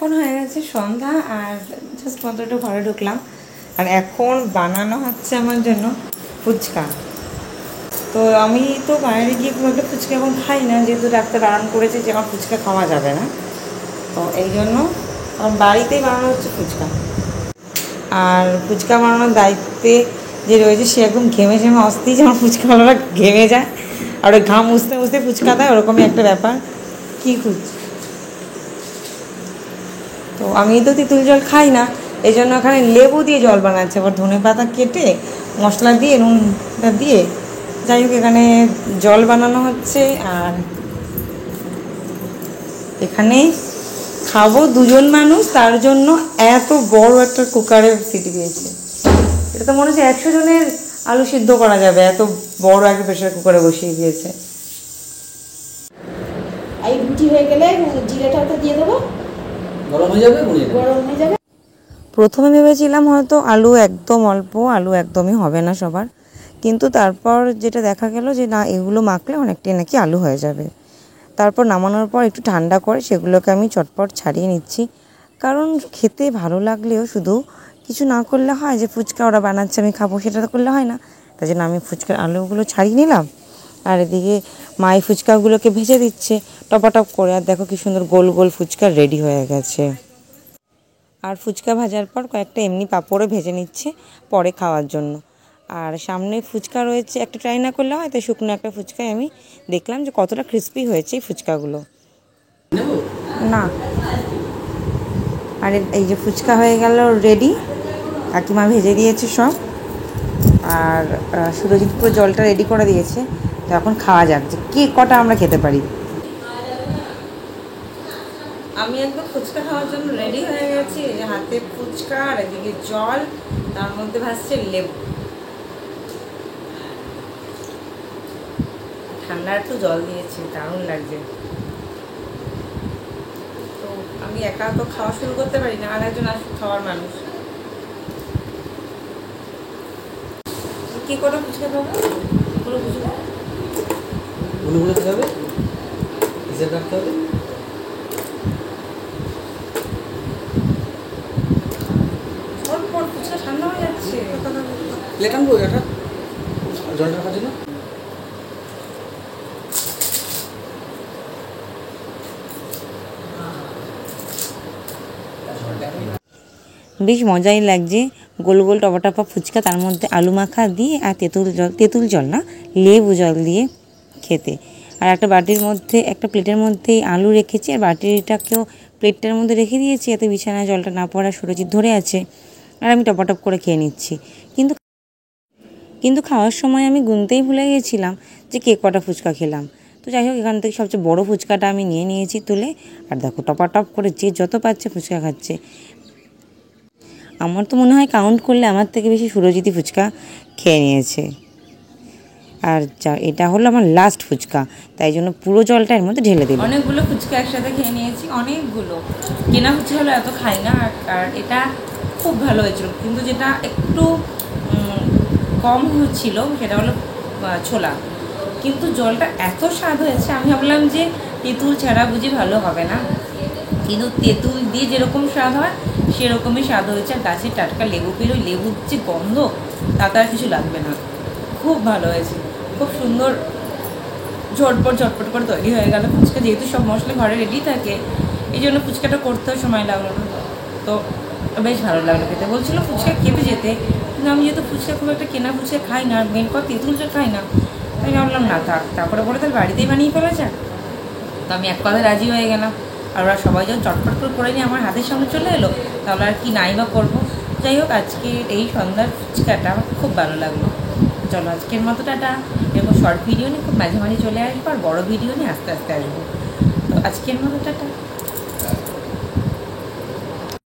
এখন হয়ে গেছে সন্ধ্যা আর জাস্ট মাত্র একটু ঘরে ঢুকলাম আর এখন বানানো হচ্ছে আমার জন্য ফুচকা। তো আমি তো বাইরে গিয়ে খুব একটা ফুচকা এখন খাই না, যেহেতু ডাক্তার বারণ করেছে যে আমার ফুচকা খাওয়া যাবে না। তো এই জন্য আমার বাড়িতেই বানানো হচ্ছে ফুচকা। আর ফুচকা বানানোর দায়িত্বে যে রয়েছে সে একদম ঘেমে ঘেমে অস্থির, যে আমার ফুচকা বানানোরা ঘেমে যায় আর ওই ঘাম মুছতে মুছতে ফুচকা দেয়, ওরকমই একটা ব্যাপার। কী তো আমি তো তেঁতুল জল খাই না, এই জন্য ওখানে লেবু দিয়ে জল বানাচ্ছে, আবার ধনে পাতা কেটে মশলা দিয়ে নুনটা দিয়ে, যাই হোক এখানে জল বানানো হচ্ছে। আর এখানে খাবো দুজন মানুষ, তার জন্য এত বড় একটা কুকারের সিটি দিয়েছে। এটা তো মনে হচ্ছে 100 জনের আলু সিদ্ধ করা যাবে, এত বড় একটা প্রেশার কুকারে বসিয়ে দিয়েছে। এই রুটি হয়ে গেলে জিরেটা তো দিয়ে দেবো, গরম হয়ে যাবে। প্রথমে ভেবেছিলাম হয়তো আলু একদম অল্প, আলু একদমই হবে না সবার, কিন্তু তারপর যেটা দেখা গেল যে না, এগুলো মাখলে অনেকটাই নাকি আলু হয়ে যাবে। তারপর নামানোর পর একটু ঠান্ডা করে সেগুলোকে আমি চটপট ছাড়িয়ে নিচ্ছি, কারণ খেতে ভালো লাগলেও শুধু কিছু না করলে হয় যে ফুচকা ওরা বানাচ্ছে আমি খাবো, সেটা তো করলে হয় না। তাই জন্য আমি ফুচকার আলুগুলো ছাড়িয়ে নিলাম, আর এদিকে মাই ফুচকাগুলোকে ভেজে দিচ্ছে টপাটপ করে। আর দেখো কি সুন্দর গোল গোল ফুচকা রেডি হয়ে গেছে। আর ফুচকা ভাজার পর কয়েকটা এমনি পাঁপড়ও ভেজে নিচ্ছে পরে খাওয়ার জন্য। আর সামনে ফুচকা রয়েছে, একটা ট্রাই না করলে হয়, তাই শুকনো একটা ফুচকায় আমি দেখলাম যে কতটা ক্রিস্পি হয়েছে এই ফুচকাগুলো। না, আর এই যে ফুচকা হয়ে গেল রেডি, কাকিমা ভেজে দিয়েছে সব, আর সুরজিৎ পুরো জলটা রেডি করে দিয়েছে। তো এখন খাওয়া যাক যে কে কটা আমরা খেতে পারি। আমি একদম ফুচকা খাওয়ার জন্য রেডি হয়ে গেছি, হাতে ফুচকা আর এদিকে জল, তার মধ্যে ভাসছে লেবু। ঠান্ডা একটু জল দিয়েছি, দারুণ লাগছে। তো আমি একা তো খাওয়া শুরু করতে পারি না, আর একজন খাওয়ার মানুষ। কি করে ফুচকা খাবো? পুরো ফুচকা হবে, হিসেব রাখতে হবে। ফুচকা ঠান্ডা হয়ে যাচ্ছে। প্লেট আনবো এটা জলটা রাখার জন্য। বেশ মজাই লাগছে, গোল গোল টপা টপা ফুচকা, তার মধ্যে আলু মাখা দিয়ে আর তেঁতুল জল না, লেবু জল দিয়ে খেতে। আর একটা বাটির মধ্যে, একটা প্লেটের মধ্যে আলু রেখেছি, আর বাটিটাকেও প্লেটটার মধ্যে রেখে দিয়েছি যাতে বিছানায় জলটা না পড়া। সুরজিৎ ধরে আছে আর আমি টপাটপ করে খেয়ে নিচ্ছি। কিন্তু খাওয়ার সময় আমি গুনতেই ভুলে গেছিলাম যে কে কটা ফুচকা খেলাম। তো যাই হোক, এখান থেকে সবচেয়ে বড় ফুচকাটা আমি নিয়ে নিয়েছি তুলে, আর দেখো টপাটপ করে যে যত পাচ্ছে ফুচকা খাচ্ছে। আমার তো মনে হয় কাউন্ট করলে আমার থেকে বেশি সুরজিৎই ফুচকা খেয়ে নিয়েছে। আর এটা হলো আমার লাস্ট ফুচকা, তাই জন্য পুরো জলটা এর মধ্যে ঢেলে দিলাম। অনেকগুলো ফুচকা একসাথে খেয়ে নিয়েছি, অনেকগুলো। কেনা ফুচকা হলো এত খাই না, আর এটা খুব ভালো হয়েছিল। কিন্তু যেটা একটু কম হচ্ছিল সেটা হলো ছোলা, কিন্তু জলটা এত স্বাদ হয়েছে, আমি ভাবলাম যে তেঁতুল ছাড়া বুঝি ভালো হবে না, কিন্তু তেঁতুল দিয়ে যেরকম স্বাদ হয় সেরকমই স্বাদ হয়েছে। আর গাছের টাটকা লেবু পেরো, লেবুর যে গন্ধ তাতে আর কিছু লাগবে না, খুব ভালো হয়েছে, খুব সুন্দর ঝটপট করে তৈরি হয়ে গেল ফুচকা। যেহেতু সব মশলা ঘরে রেডি থাকে, এই জন্য ফুচকাটা করতেও সময় লাগলো না। তো বেশ ভালো লাগলো খেতে। বলছিলো ফুচকা খেতে যেতে, কিন্তু আমি যেহেতু ফুচকা খুব একটা কেনা ফুচকা খাই না, মেন কথা তেঁতুলটা খাই না, তাই ভাবলাম না থাক, তারপরে বলে তাহলে বাড়িতেই বানিয়ে ফেলা যাক। তো আমি এক কথায় রাজি হয়ে গেলাম। আর ওরা সবাই যখন চটপট করে নিয়ে আমার হাতের সামনে চলে এলো, তাহলে আর কি নাই বা করবো। যাই হোক, আজকে এই সন্ধ্যার ফুচকাটা আমার খুব ভালো লাগলো। চলো আজকের মতো টাটা। এরকম শর্ট ভিডিও নিয়ে খুব মাঝে মাঝে চলে আসবো, আর বড়ো ভিডিও নিয়ে আস্তে আস্তে আসবো। তো আজকের মতো টাটা।